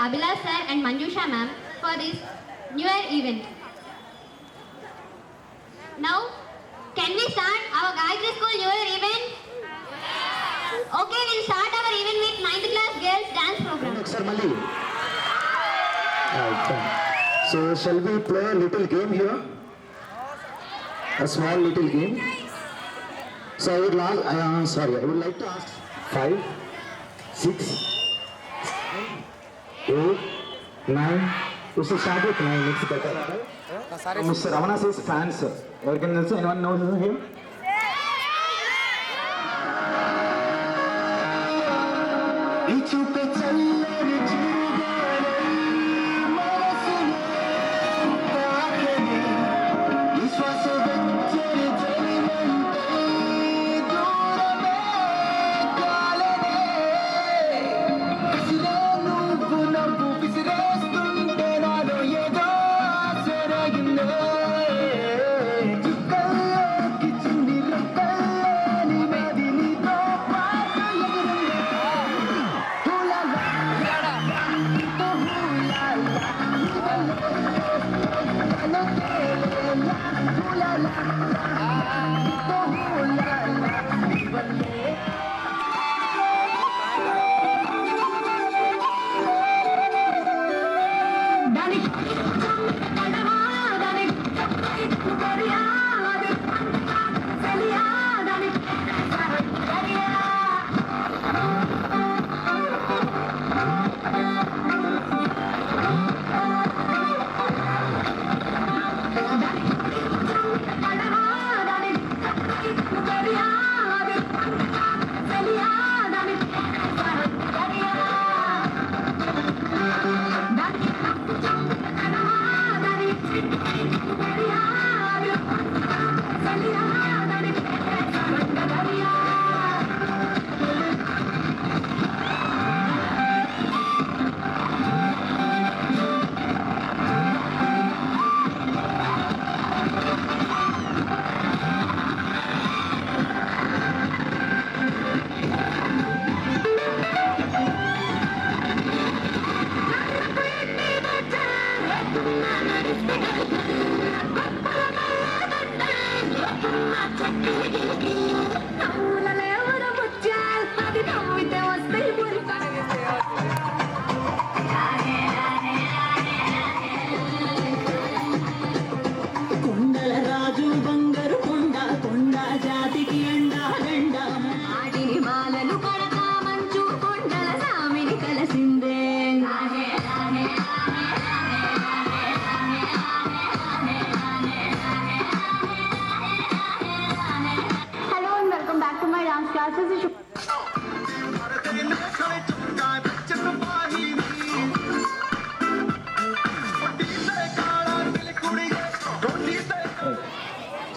Abhilash sir and Manjusha ma'am for this New Year event. Now, can we start our Gayatri School New Year event? Okay, we'll start our event with 9th class girls dance program. Sir Mali. Right. So shall we play a little game here? A small little game. So I would like, I would like to ask 5, 6, 8, 9. We should start with 9. It's better. Mr. Ramana says fans. Anyone knows him?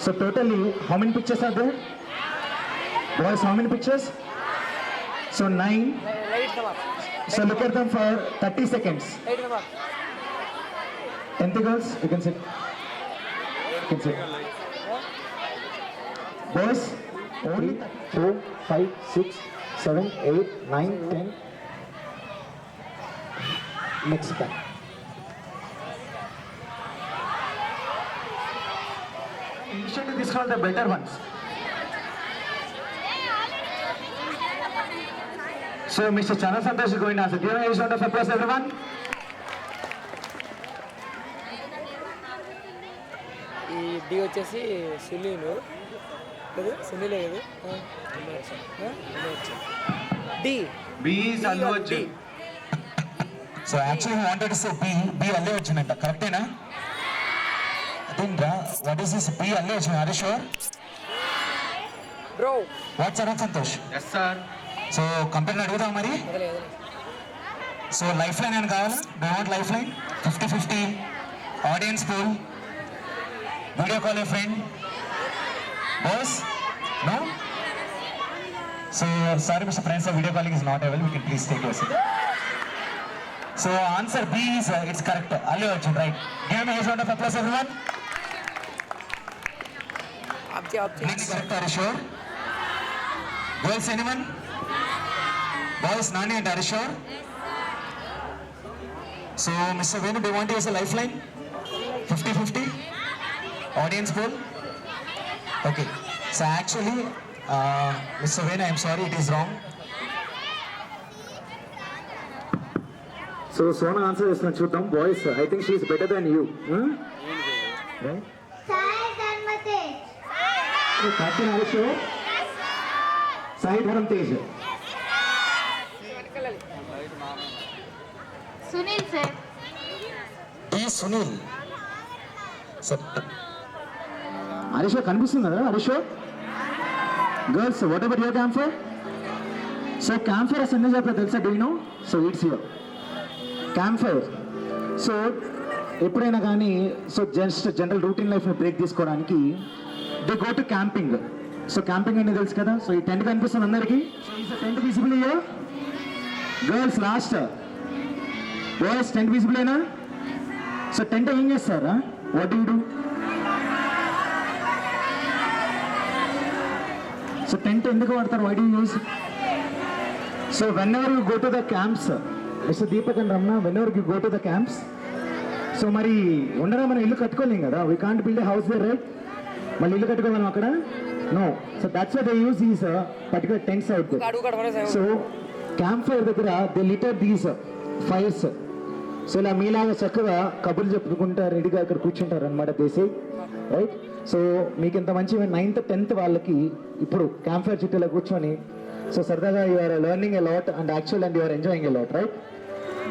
So totally, how many pictures are there? Boys, how many pictures? So 9. So look at them for 30 seconds. Anything else? You can sit. You can sit. Boys, only 4, 5, 6, 7, 8, 9, 10. Next time. Initially, these are the better ones. So, Mr. Chana Santosh is going to answer. Give a huge round of applause, everyone. D వచ్చేసి సునీలు కదా సునీలే కదా D B is Allu Arjun. So actually we wanted to say B Allu Arjun anta correctena? Adindra, what is this B Allu Arjun? Are you sure? Bro. What's Chana Santosh? Yes sir. So complete అడుగుదాం మరి. So life line అని కావాలా? Do want life line? 50-50 audience poll. Video call a friend. Boss? No? So, sorry Mr. Friends, the video calling is not available. We can please take your seat. So, answer B is, it's correct. Allu Arjun, right? Give me a round of applause, everyone. Next correct, are you sure? Girls, anyone? Boys, Nani and are you sure? So, Mr. Venu, do you want to use a lifeline? 50-50? Audience poll? Okay. So, actually, Mr. Venu, I'm sorry, it is wrong. So, Sona answer is Chutam. Boys, I think she is better than you. Right? So, Captain Arisho? Sai Dharam Tej. Sunil sir. T. Sunil. Sir. Arisho, కనిపిస్తుంది కదా Arisho? Girls, what about your campfire? So, campfire as ఎన్ని చెప్పారు తెలుసా? Do you know? So, it's here. Campfire. So, ఎప్పుడైనా కానీ so just general routine లైఫ్ని break తీసుకోవడానికి they go to camping. So camping అనేది తెలుసు కదా. సో ఈ టెంట్ కనిపిస్తుంది అందరికీ. టెంట్ విజిబుల్ అయ్యా girls? Last boys tent visible అయినా? సో టెంట్ ఏం చేస్తారా? What you do? So tent ఎందుకు వాడతారు? Why do use? So whenever you go to the camps, mister Deepak and Ramana, whenever you go to the camps, so మరి ఉండరా మనం ఇల్లు కట్టుకోలేం కదా. We can't build a house there, right? మళ్ళీ ఇల్లు కట్టుకోగలం అక్కడ? No. So that's why they use these particular tents out there. So camp fire దగ్గర they litter these fires. So ఇలా మీలాగా చక్కగా కబుర్లు చెప్పుకుంటారు, రెడీగా ఇక్కడ కూర్చుంటారు అనమాట దేశీ, రైట్? సో మీకు ఇంత మంచి 9th 10th వాళ్ళకి ఇప్పుడు క్యాంప్ ఫైర్ చుట్టూలో కూర్చొని సో సరదాగా you are learning a lot and actual and you are enjoying a lot, right?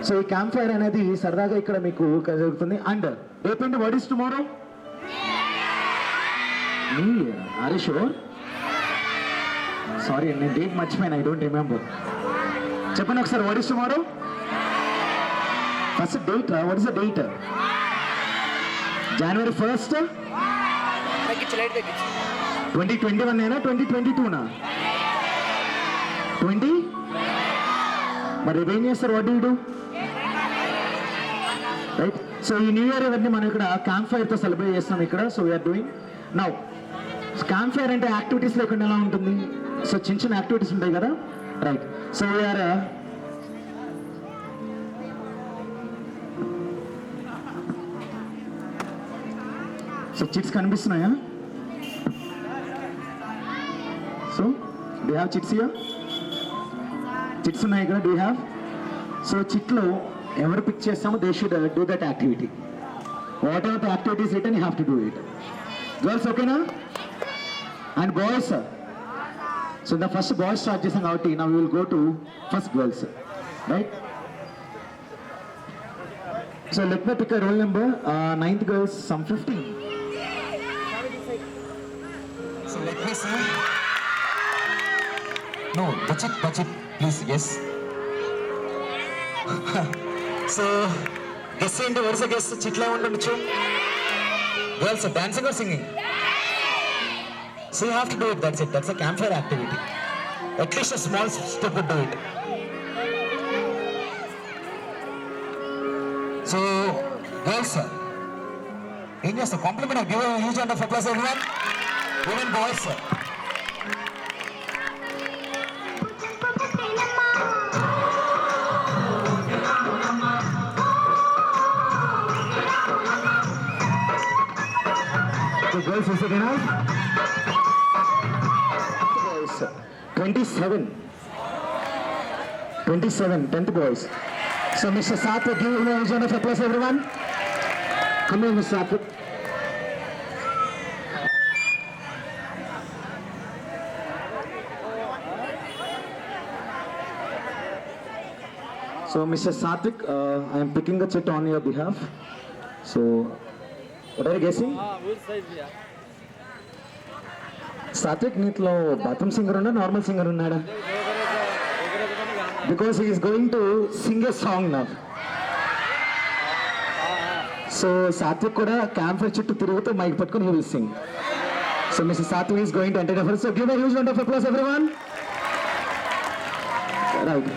So ఈ క్యాంప్ ఫైర్ అనేది సరదాగా ఇక్కడ మీకు జరుగుతుంది. అండ్ రేపేంటి? What is tomorrow? New year. Are you sure? Sorry, నేను డేట్ మర్చిపోయాను, ఐ డోంట్ రిమెంబర్. చెప్పండి ఒకసారి, what is tomorrow? First date రా. What is the date? January 1st 2021 నేనా 2022నా? 20? మరి ఏం చేస్తారు? What do you do? Right. So ఈ న్యూ ఇయర్ ఇవన్నీ మనం ఇక్కడ క్యాంప్ ఫైర్తో సెలబ్రేట్ చేస్తాం ఇక్కడ. So we are doing now camp fire. అంటే యాక్టివిటీస్ లేకుండా ఎలా ఉంటుంది? సో చిన్న చిన్న యాక్టివిటీస్ ఉంటాయి కదా, right? So we are so chits కనిపిస్తున్నాయా? So do have chits here? Chits ఉన్నాయి ఇక్కడ. Do have? సో చిట్లో ఎవరు పిక్ చేస్తామో they should do that activity. Whatever the activities written you have to do it. Girls ఓకేనా? And boys, so the first boys start చేసాం కాబట్టి నా will go to first girls, right? So let me pick roll number 9th girls, some 15. So let me see. No, touch it, please. Yes. So, guess ఏంటి? వరుస guess చిట్లా ఉండొచ్చు. Girls, dancing or singing? So you have to do it. That's it. That's a campfire activity. At least a small step would do it. So, girls, ఏం చేస్తారు? Complement. Give a huge round of applause, everyone. Women, boys. So girls, is it enough? Boys, 27, 10th boys. So Mr. Sathwik, give him a round of applause, everyone. Come here, Mr. Sathwik. So Mr. Sathwik, I am picking a chit on your behalf. So what are you guessing? Sathwik, నీట్లో bathroom singer ఉన్నా normal singer ఉన్నాడా? Because he is going to sing a song now. So Sathwik కూడా camp fire చుట్టూ తిరుగుతూ mic పట్టుకొని he will sing. So Mr. Sathwik is going to entertain us. So give a huge round of applause, everyone. Right.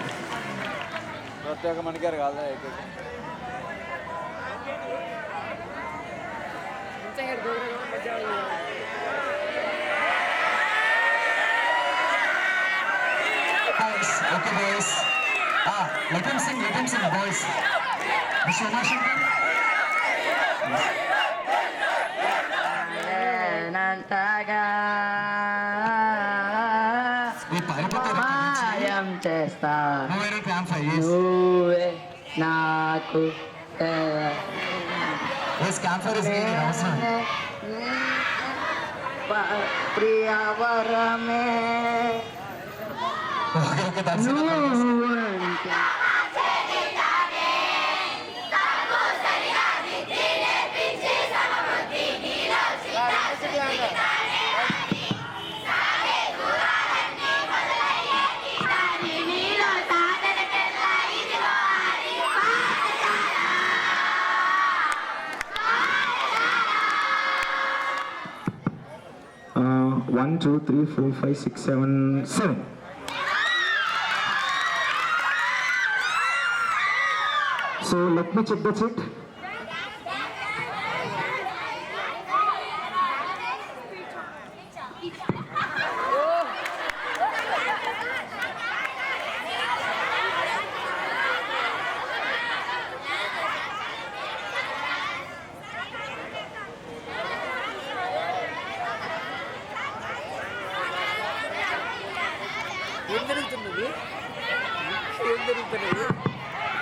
ప్రత్యేక మణిగారు కాదా? Okay, boys. Let him sing, boys. Mr. Umashankar. నంతగా మాయం చేస్తా నువ్వే నాకు ప్రియవరమే నువ్వంటే One, two, three, four, five, six, seven, seven. So let me check the chit.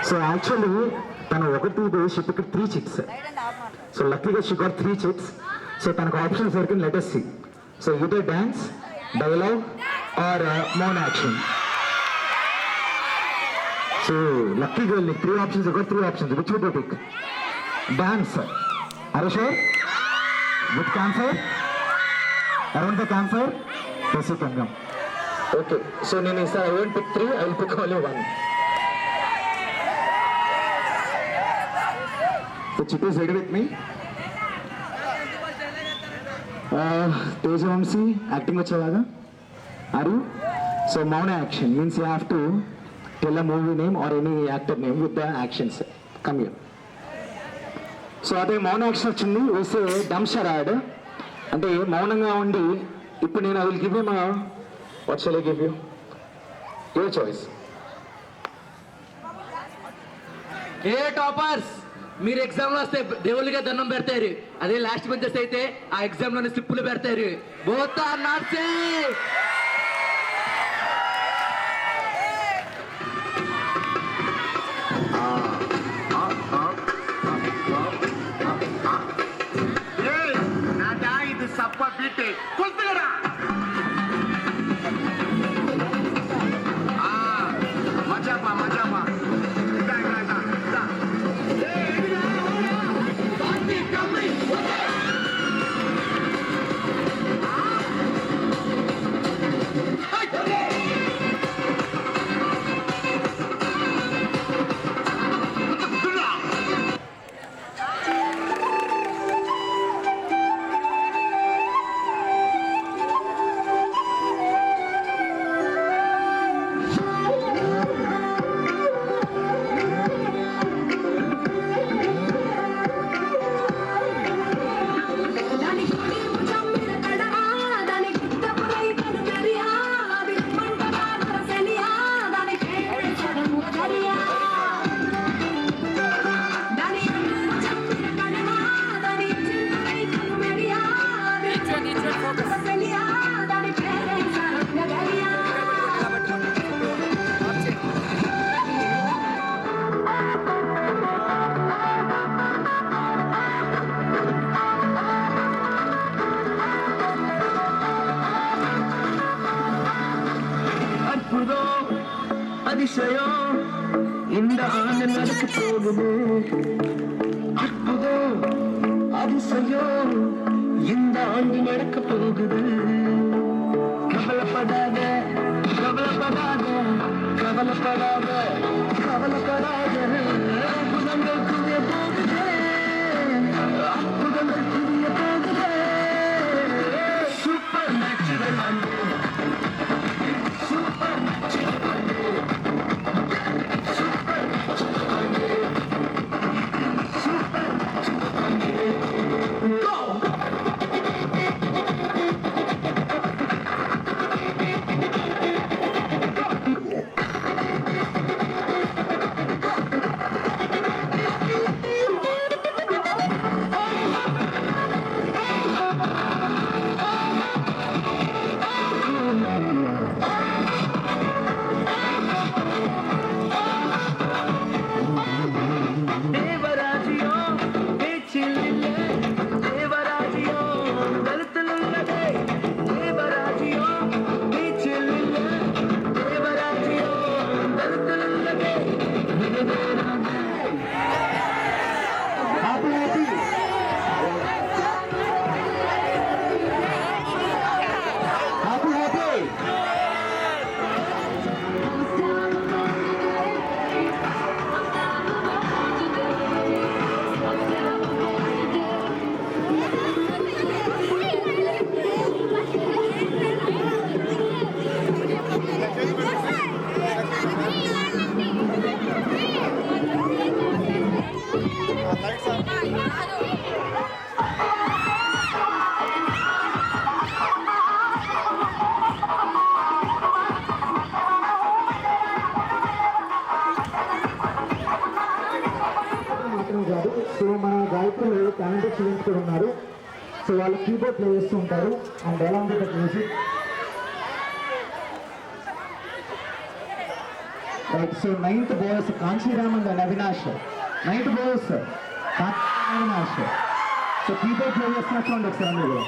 So actually, తను ఒకటి she took 3 chits. So luckily she got 3 chits. So తనకు options దొరికింది. Let us see. So either dance, dialogue or moon action. So lucky girl, 3 options. You got 3 options. Which would you pick? Dance. Are you sure? With campfire? Around the campfire? Basic Kangam. Okay. So Nini sir, I won't pick 3. I will pick only 1. So Chitu is ready with me. Tejavamsi, acting vachalaga? Are you? So Mauna action means you have to tell a movie name or any actor name with the actions. Come here. So అదే మౌన action వచ్చింది. వేసే డమ్ షరాడ్ అంటే మౌనంగా ఉండి ఇప్పుడు నేను I will give you మా what shall I give you your choice. A toppers మీరు ఎగ్జామ్ లో వస్తే దేవుళ్ళగా దండం పెడతారు. అదే లాస్ట్ బెంచర్స్ అయితే ఆ ఎగ్జామ్ లోనే స్లిప్పులు పెడతారు. Both are not safe. ఇది సప్ప బీటే కొల్తగరా మజాపా మజాపా அதிசயம் இந்த ஆண்டு நடக்க போகுது. அற்புதம் அதிசயம் இந்த ஆண்டு நடக்க போகுது. கவலைப்படாத கவலைப்படாத கவலைப்படாத கவலைப்படாத அற்புதங்கள் புரிய போகுது. அற்புதங்கள் புரிய போகுது. சூப்பர் நேச்சுரல் அன்பு சூப்பர் நேச்சுரல் அன்பு సో వాళ్ళు కీబోర్డ్ ప్లే చేస్తూ ఉంటారు and along with the music. Right, so 9th boys Kanchiraman and Avinash. 9th boys Avinash. So keyboard play చేస్తున్న చూడండి ఒకసారి మీరు.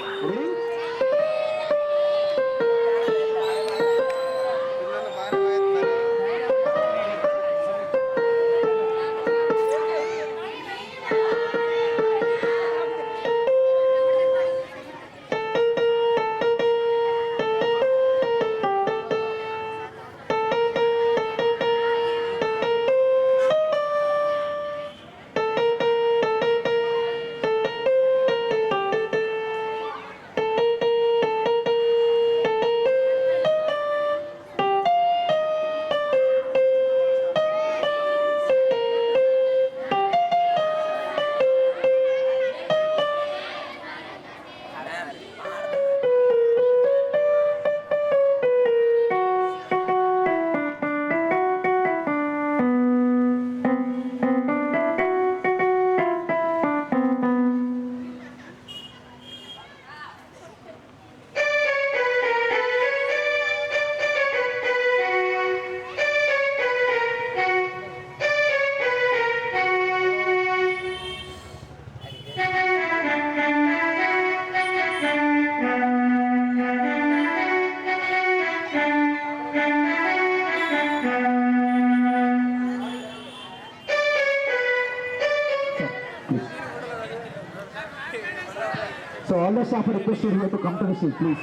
So all the staff are requested here to come to the seat, please.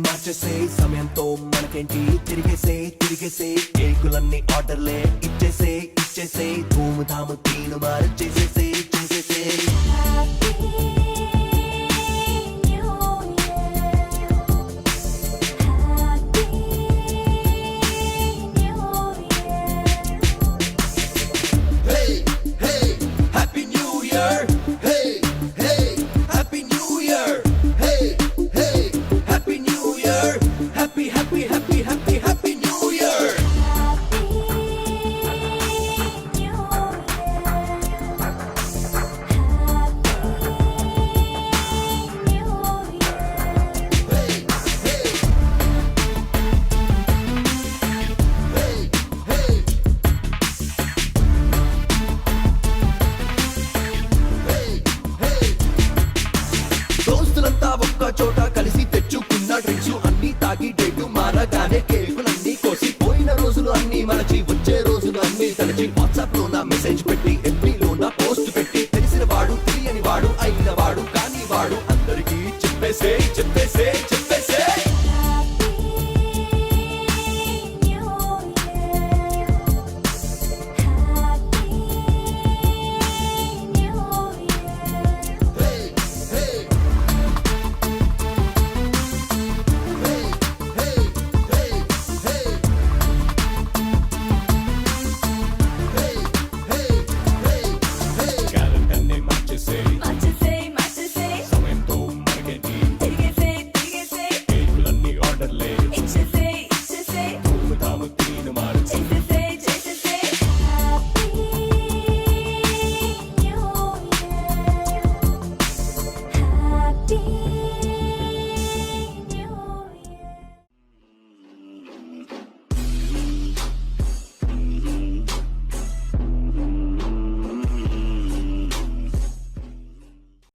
మార్చేసే సమయంతో మనకేంటి తిరిగేసే కేకులన్నీ ఆర్డర్లే ఇచ్చేసే ధూముధాము తీను మారు చేసేసే చోట కలిసి తెచ్చుకున్న డ్రింక్స్ అన్ని తాగి డేటు మారగానే కేకులన్నీ కోసి పోయిన రోజులు అన్ని మరచి